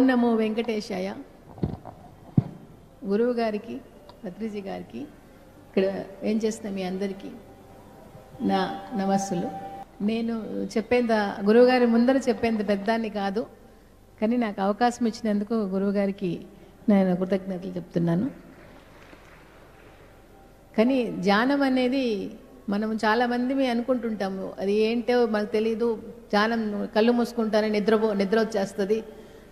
నమో వెంకటేశాయ. గురువు గారికి, పత్రిజీ గారికి, ఇక్కడ ఏం చేస్తున్నా మీ అందరికీ నా నమస్సులు. నేను చెప్పేంత గురువుగారి ముందర చెప్పేంత పెద్దాన్ని కాదు, కానీ నాకు అవకాశం ఇచ్చినందుకు గురువుగారికి నేను కృతజ్ఞతలు చెప్తున్నాను. కానీ ధ్యానం అనేది మనం చాలామంది అనుకుంటుంటాము, అది ఏంటో మనకు తెలీదు. ధ్యానం కళ్ళు మూసుకుంటారని నిద్ర వచ్చేస్తుంది,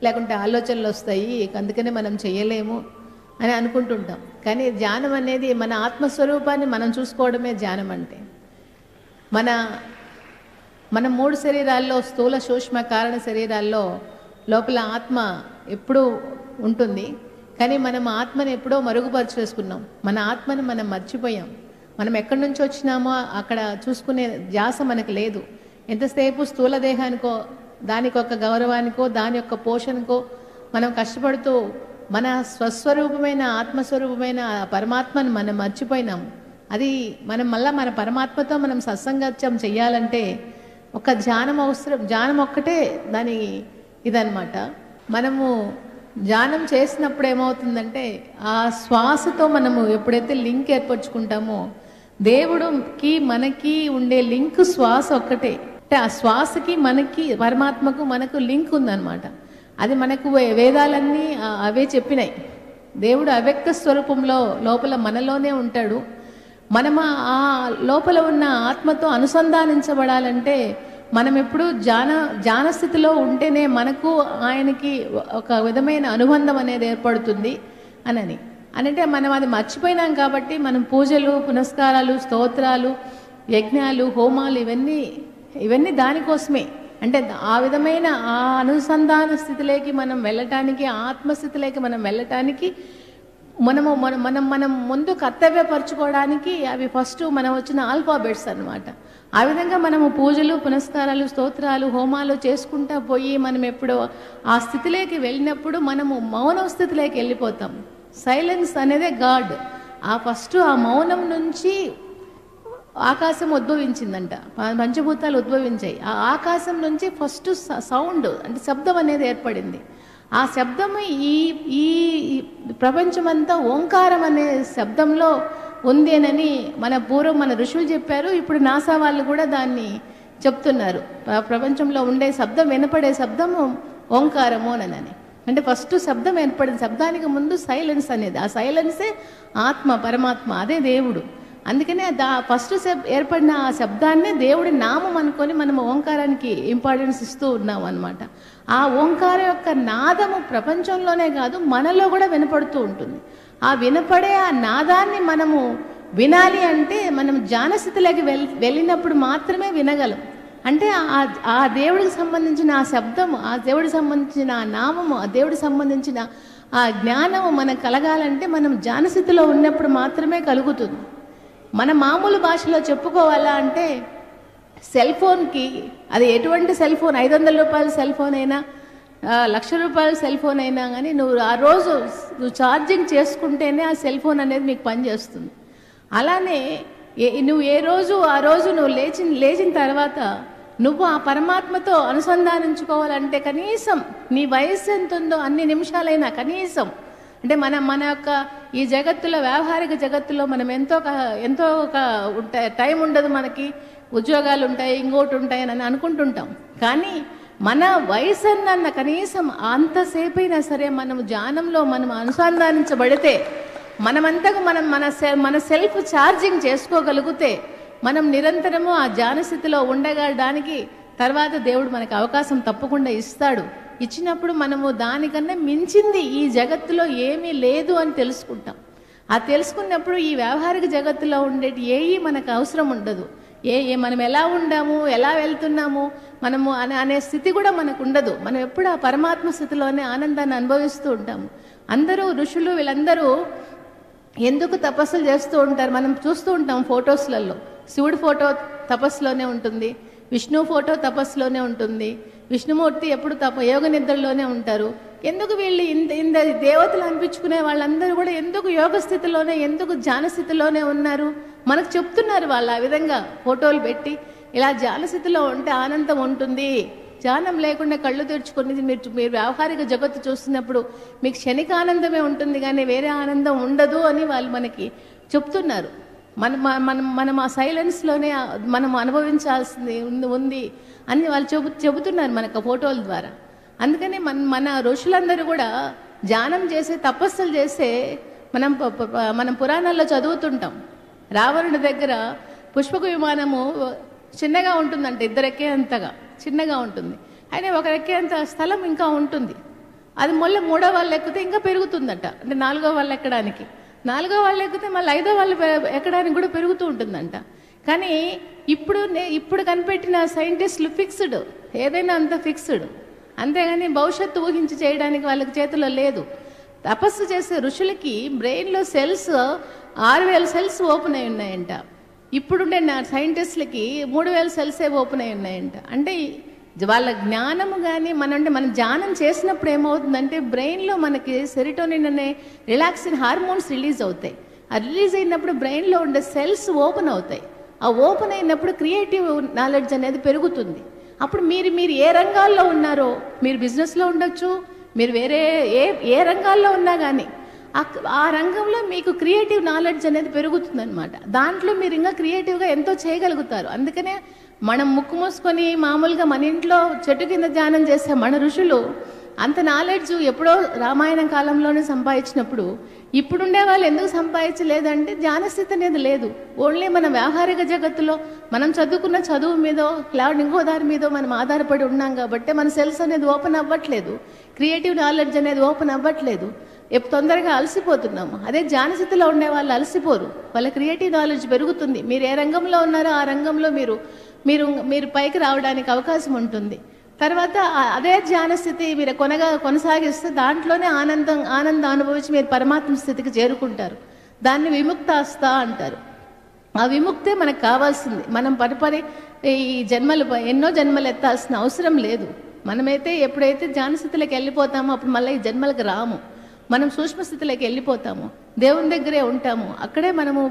లేకుంటే ఆలోచనలు వస్తాయి, అందుకనే మనం చేయలేము అని అనుకుంటుంటాం. కానీ ధ్యానం అనేది మన ఆత్మస్వరూపాన్ని మనం చూసుకోవడమే ధ్యానం అంటే. మన 3 శరీరాల్లో, స్థూల సూక్ష్మ కారణ శరీరాల్లో లోపల ఆత్మ ఎప్పుడూ ఉంటుంది. కానీ మనం ఆత్మని ఎప్పుడో మరుగుపరిచేసుకున్నాం. మన ఆత్మని మనం మర్చిపోయాం. మనం ఎక్కడి నుంచి వచ్చినామో అక్కడ చూసుకునే ధ్యాస మనకు లేదు. ఎంతసేపు స్థూల దేహానికో, దానికి ఒక గౌరవానికో, దాని యొక్క పోషణకో మనం కష్టపడుతూ మన స్వస్వరూపమైన ఆత్మస్వరూపమైన పరమాత్మను మనం మర్చిపోయినాము. అది మనం మళ్ళీ మన పరమాత్మతో మనం సత్సంగత్యం చెయ్యాలంటే ఒక ధ్యానం అవసరం. ధ్యానం ఒక్కటే దాని ఇదన్నమాట. మనము ధ్యానం చేసినప్పుడు ఏమవుతుందంటే, ఆ శ్వాసతో మనము ఎప్పుడైతే లింక్ ఏర్పరచుకుంటామో, దేవుడికి మనకి ఉండే లింక్ శ్వాస ఒక్కటే. అంటే ఆ శ్వాసకి మనకి పరమాత్మకు మనకు లింక్ ఉందన్నమాట. అది మనకు వేదాలన్నీ అవే చెప్పినాయి. దేవుడు అవ్యక్త స్వరూపంలో లోపల మనలోనే ఉంటాడు. మనం ఆ లోపల ఉన్న ఆత్మతో అనుసంధానించబడాలంటే మనం ఎప్పుడు ధ్యాన స్థితిలో ఉంటేనే మనకు ఆయనకి ఒక విధమైన అనుబంధం అనేది ఏర్పడుతుంది అని అంటే మనం అది మర్చిపోయినాం. కాబట్టి మనం పూజలు, పునస్కారాలు, స్తోత్రాలు, యజ్ఞాలు, హోమాలు ఇవన్నీ దానికోసమే. అంటే ఆ విధమైన ఆ అనుసంధాన స్థితిలోకి మనం వెళ్ళటానికి, ఆత్మస్థితిలోకి మనం వెళ్ళటానికి మనం ముందు కర్తవ్యపరచుకోవడానికి అవి ఫస్ట్ మనం వచ్చిన ఆల్ఫాబెట్స్ అన్నమాట. ఆ విధంగా మనము పూజలు, పునస్కారాలు, స్తోత్రాలు, హోమాలు చేసుకుంటా పోయి మనం ఎప్పుడో ఆ స్థితిలోకి వెళ్ళినప్పుడు మనము మౌన స్థితిలోకి వెళ్ళిపోతాం. సైలెన్స్ అనేదే గాడ్. ఫస్ట్ ఆ మౌనం నుంచి ఆకాశం ఉద్భవించిందంట, పంచభూతాలు ఉద్భవించాయి. ఆ ఆకాశం నుంచి ఫస్ట్ సౌండ్ అంటే శబ్దం అనేది ఏర్పడింది. ఆ శబ్దము ఈ ప్రపంచమంతా ఓంకారం అనే శబ్దంలో ఉంది అని మన ఋషులు చెప్పారు. ఇప్పుడు నాసా వాళ్ళు కూడా దాన్ని చెప్తున్నారు. ప్రపంచంలో ఉండే శబ్దం, వినపడే శబ్దము ఓంకారము అని. అంటే ఫస్ట్ శబ్దం ఏర్పడింది. శబ్దానికి ముందు సైలెన్స్ అనేది, ఆ సైలెన్సే ఆత్మ, పరమాత్మ, అదే దేవుడు. అందుకనే ఫస్ట్ ఏర్పడిన ఆ శబ్దాన్ని దేవుడి నామం అనుకొని మనం ఓంకారానికి ఇంపార్టెన్స్ ఇస్తూ ఉన్నాం అన్నమాట. ఆ ఓంకారం యొక్క నాదము ప్రపంచంలోనే కాదు, మనలో కూడా వినపడుతూ ఉంటుంది. ఆ వినపడే ఆ నాదాన్ని మనము వినాలి అంటే మనం జ్ఞానస్థితిలోకి వెళ్ళినప్పుడు మాత్రమే వినగలం. అంటే ఆ దేవుడికి సంబంధించిన ఆ శబ్దము, ఆ దేవుడికి సంబంధించిన ఆ నామము, ఆ దేవుడికి సంబంధించిన ఆ జ్ఞానము మనకు కలగాలంటే మనం జ్ఞానస్థితిలో ఉన్నప్పుడు మాత్రమే కలుగుతుంది. మన మామూలు భాషలో చెప్పుకోవాలా అంటే సెల్ ఫోన్కి, అది ఎటువంటి సెల్ ఫోన్, 500 రూపాయల సెల్ ఫోన్ అయినా, 1,00,000 రూపాయల సెల్ ఫోన్ అయినా కానీ నువ్వు ఆ రోజు ఛార్జింగ్ చేసుకుంటేనే ఆ సెల్ ఫోన్ అనేది మీకు పనిచేస్తుంది. అలానే నువ్వు ఆ రోజు నువ్వు లేచిన తర్వాత నువ్వు ఆ పరమాత్మతో అనుసంధానించుకోవాలంటే కనీసం నీ వయస్సు ఎంత ఉందో అన్ని నిమిషాలైనా కనీసం, అంటే మన యొక్క ఈ జగత్తులో, వ్యావహారిక జగత్తులో మనం ఎంతో ఒక టైం ఉండదు. మనకి ఉద్యోగాలు ఉంటాయి, ఇంకోటి ఉంటాయి అని అనుకుంటుంటాం. కానీ మన వయసు అన్న కనీసం అంతసేపు అయినా సరే మనం ధ్యానంలో మనం అనుసంధానించబడితే, మనమంతకు మన సెల్ఫ్ ఛార్జింగ్ చేసుకోగలిగితే మనం నిరంతరము ఆ ధ్యాన స్థితిలో ఉండగలడానికి తర్వాత దేవుడు మనకు అవకాశం తప్పకుండా ఇస్తాడు. ఇచ్చినప్పుడు మనము దానికన్నా మించింది ఈ జగత్తులో ఏమీ లేదు అని తెలుసుకుంటాం. ఆ తెలుసుకున్నప్పుడు ఈ వ్యావహారిక జగత్తులో ఉండేటి ఏవి మనకు అవసరం ఉండదు. మనం ఎలా ఉండాము, ఎలా వెళ్తున్నాము మనము అనే స్థితి కూడా మనకు ఉండదు. మనం ఎప్పుడు ఆ పరమాత్మ స్థితిలోనే ఆనందాన్ని అనుభవిస్తూ ఉంటాము. అందరూ ఋషులు వీళ్ళందరూ ఎందుకు తపస్సులు చేస్తూ ఉంటారు? మనం చూస్తూ ఉంటాం ఫొటోస్లలో. శివుడి ఫోటో తపస్సులోనే ఉంటుంది, విష్ణు ఫోటో తపస్సులోనే ఉంటుంది, విష్ణుమూర్తి ఎప్పుడు యోగ నిద్రలోనే ఉంటారు. ఎందుకు వీళ్ళు ఇంత దేవతలు అనిపించుకునే వాళ్ళందరూ కూడా ఎందుకు యోగ స్థితిలోనే, ఎందుకు ధ్యాన స్థితిలోనే ఉన్నారు? మనకు చెప్తున్నారు వాళ్ళు. ఆ విధంగా ఫోటోలు పెట్టి ఇలా ధ్యాన స్థితిలో ఉంటే ఆనందం ఉంటుంది, ధ్యానం లేకుండా కళ్ళు తెరుచుకొని మీరు వ్యావహారిక జగత్తు చూస్తున్నప్పుడు మీకు క్షణికానందమే ఉంటుంది, కానీ వేరే ఆనందం ఉండదు అని వాళ్ళు మనకి చెప్తున్నారు. మనం ఆ సైలెన్స్లోనే మనం అనుభవించాల్సింది ఉంది అని వాళ్ళు చెబుతున్నారు మనకు ఫోటోల ద్వారా. అందుకని మన ఋషులందరూ కూడా ధ్యానం చేసే, తపస్సులు చేసే మనం పురాణాల్లో చదువుతుంటాం. రావణుడి దగ్గర పుష్పక విమానము చిన్నగా ఉంటుందంట, ఇద్దరెక్కే అంతగా చిన్నగా ఉంటుంది. అయినా ఒకరెక్కేంత స్థలం ఇంకా ఉంటుంది. అది మళ్ళీ 3వ వాళ్ళు ఎక్కితే ఇంకా పెరుగుతుందట, అంటే 4వ వాళ్ళు ఎక్కడానికి. 4వ వాళ్ళు ఎక్కితే మళ్ళీ 5వ వాళ్ళు ఎక్కడానికి కూడా పెరుగుతూ ఉంటుందంట. కానీ ఇప్పుడు కనిపెట్టిన సైంటిస్టులు ఫిక్స్డ్, ఏదైనా అంత ఫిక్స్డ్, అంతేగాని భవిష్యత్తు ఊహించి చేయడానికి వాళ్ళకి చేతిలో లేదు. తపస్సు చేసే ఋషులకి బ్రెయిన్లో సెల్స్ 6,000 సెల్స్ ఓపెన్ అయి ఉన్నాయంట. ఇప్పుడుండే సైంటిస్టులకి 3,000 సెల్సే ఓపెన్ అయి ఉన్నాయంట. అంటే వాళ్ళ జ్ఞానము కానీ మనం ధ్యానం చేసినప్పుడు ఏమవుతుందంటే బ్రెయిన్లో మనకి సెరిటోనిన్ అనే రిలాక్సిన్ హార్మోన్స్ రిలీజ్ అవుతాయి. ఆ రిలీజ్ అయినప్పుడు బ్రెయిన్లో ఉండే సెల్స్ ఓపెన్ అవుతాయి. ఆ ఓపెన్ అయినప్పుడు క్రియేటివ్ నాలెడ్జ్ అనేది పెరుగుతుంది. అప్పుడు మీరు ఏ రంగాల్లో ఉన్నారో, మీరు బిజినెస్లో ఉండొచ్చు, మీరు వేరే ఏ రంగాల్లో ఉన్నా కానీ ఆ రంగంలో మీకు క్రియేటివ్ నాలెడ్జ్ అనేది పెరుగుతుంది అనమాట. దాంట్లో మీరు ఇంకా క్రియేటివ్గా ఎంతో చేయగలుగుతారు. అందుకనే మనం ముక్కు మూసుకొని మామూలుగా మన ఇంట్లో చెట్టు కింద ధ్యానం చేసే మన ఋషులు అంత నాలెడ్జ్ ఎప్పుడో రామాయణం కాలంలోనే సంపాదించినప్పుడు ఇప్పుడుండే వాళ్ళు ఎందుకు సంపాదించలేదంటే ధ్యానస్థితి అనేది లేదు. ఓన్లీ మన వ్యావహారిక జగత్తులో మనం చదువుకున్న చదువు మీదో లేకపోతే ఇంకో దారి మీదో మనం ఆధారపడి ఉన్నాం కాబట్టి మన సెల్స్ అనేది ఓపెన్ అవ్వట్లేదు, క్రియేటివ్ నాలెడ్జ్ అనేది ఓపెన్ అవ్వట్లేదు, తొందరగా అలసిపోతున్నాము. అదే ధ్యానస్థితిలో ఉండే వాళ్ళు అలసిపోరు, వాళ్ళ క్రియేటివ్ నాలెడ్జ్ పెరుగుతుంది. మీరు ఏ రంగంలో ఉన్నారో ఆ రంగంలో మీరు పైకి రావడానికి అవకాశం ఉంటుంది. తర్వాత అదే ధ్యానస్థితి మీరు కొనసాగిస్తే దాంట్లోనే ఆనందం అనుభవించి మీరు పరమాత్మ స్థితికి చేరుకుంటారు. దాన్ని విముక్తాస్త అంటారు. ఆ విముక్తే మనకు కావాల్సింది. మనం ఈ ఎన్నో జన్మలు ఎత్తాల్సిన అవసరం లేదు. మనమైతే ఎప్పుడైతే ధ్యానస్థితిలోకి వెళ్ళిపోతామో అప్పుడు మళ్ళీ ఈ జన్మలకు రాము. మనం సూక్ష్మస్థితిలోకి వెళ్ళిపోతాము, దేవుని దగ్గరే ఉంటాము, అక్కడే మనము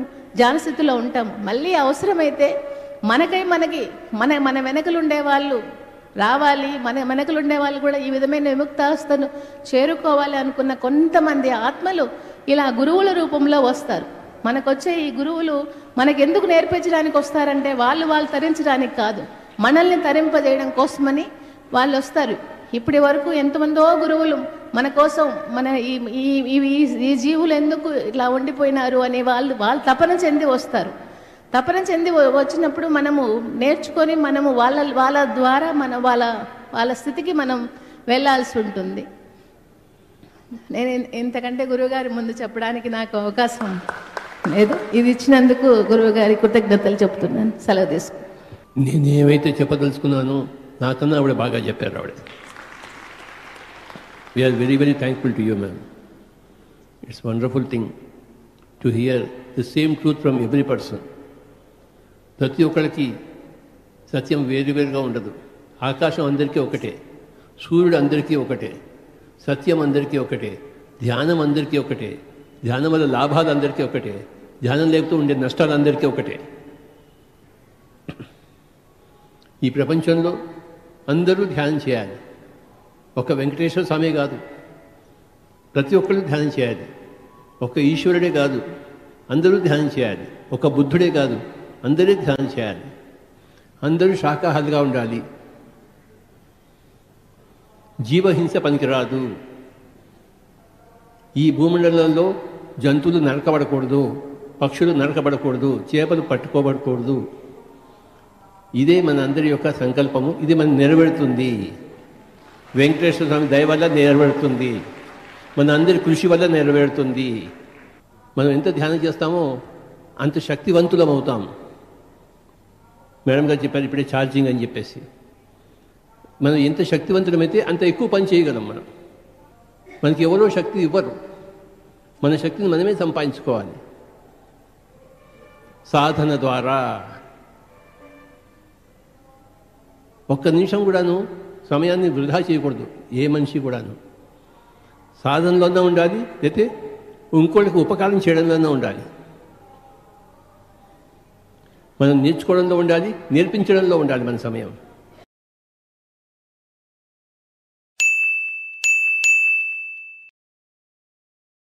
ధ్యానస్థితిలో ఉంటాము. మళ్ళీ అవసరమైతే మన వెనకలు ఉండేవాళ్ళు రావాలి, మన వెనకలు ఉండేవాళ్ళు కూడా ఈ విధమైన విముక్తావస్థను చేరుకోవాలి అనుకున్న కొంతమంది ఆత్మలు ఇలా గురువుల రూపంలో వస్తారు. మనకొచ్చే ఈ గురువులు మనకెందుకు నేర్పించడానికి వస్తారంటే వాళ్ళు తరించడానికి కాదు, మనల్ని తరింపజేయడం కోసమని వాళ్ళు వస్తారు. ఇప్పటి వరకు ఎంతమందో గురువులు మన కోసం ఈ జీవులు ఎందుకు ఇట్లా ఉండిపోయినారు అని వాళ్ళు తపన చెంది వస్తారు. తపన చెంది వచ్చినప్పుడు మనము నేర్చుకొని మనము వాళ్ళ ద్వారా వాళ్ళ స్థితికి మనం వెళ్ళాల్సి ఉంటుంది. నేను ఇంతకంటే గురువుగారి ముందు చెప్పడానికి నాకు అవకాశం లేదు. ఇది ఇచ్చినందుకు గురువుగారి కృతజ్ఞతలు చెప్తున్నాను. సెలవు తీసుకు. నేను ఏమైతే చెప్పదలుచుకున్నానో నాకన్నా ఆవిడ బాగా చెప్పారు. ఆవిడ we are very very thankful to you ma'am. It's wonderful thing to hear the same truth from every person. ప్రతి ఒక్కరికి సత్యం వేరువేరుగా ఉండదు. ఆకాశం అందరికీ ఒకటే, సూర్యుడు అందరికీ ఒకటే, సత్యం అందరికీ ఒకటే, ధ్యానం అందరికీ ఒకటే, ధ్యానం వల్ల లాభాలు అందరికీ ఒకటే, ధ్యానం లేకపోతే ఉండే నష్టాలు అందరికీ ఒకటే. ఈ ప్రపంచంలో అందరూ ధ్యానం చేయాలి. ఒక వెంకటేశ్వర స్వామి కాదు, ప్రతి ఒక్కరు ధ్యానం చేయాలి. ఒక ఈశ్వరుడే కాదు, అందరూ ధ్యానం చేయాలి. ఒక బుద్ధుడే కాదు, అందరూ ధ్యానం చేయాలి. అందరూ శాకాహారులుగా ఉండాలి. జీవహింస పనికిరాదు. ఈ భూమండలంలో జంతువులు నరకబడకూడదు, పక్షులు నరకబడకూడదు, చేపలు పట్టుకోబడకూడదు. ఇదే మన అందరి యొక్క సంకల్పము. ఇది మనం నెరవేరుతుంది. వెంకటేశ్వర స్వామి దయ వల్ల నెరవేరుతుంది, మన అందరి కృషి వల్ల నెరవేరుతుంది. మనం ఎంత ధ్యానం చేస్తామో అంత శక్తివంతులం అవుతాం. మేడం గారు చెప్పారు ఇప్పుడే ఛార్జింగ్ అని చెప్పేసి. మనం ఎంత శక్తివంతులమైతే అంత ఎక్కువ పని చేయగలం. మనకి ఎవరో శక్తి ఇవ్వరు, మన శక్తిని మనమే సంపాదించుకోవాలి సాధన ద్వారా. ఒక్క నిమిషం కూడాను సమయాన్ని వృధా చేయకూడదు. ఏ మనిషి కూడాను సాధనలోనే ఉండాలి, అయితే ఇంకోళ్ళకి ఉపకారం చేయడంలోనే ఉండాలి. మనం నేర్చుకోవడంలో ఉండాలి, నేర్పించడంలో ఉండాలి మన సమయం.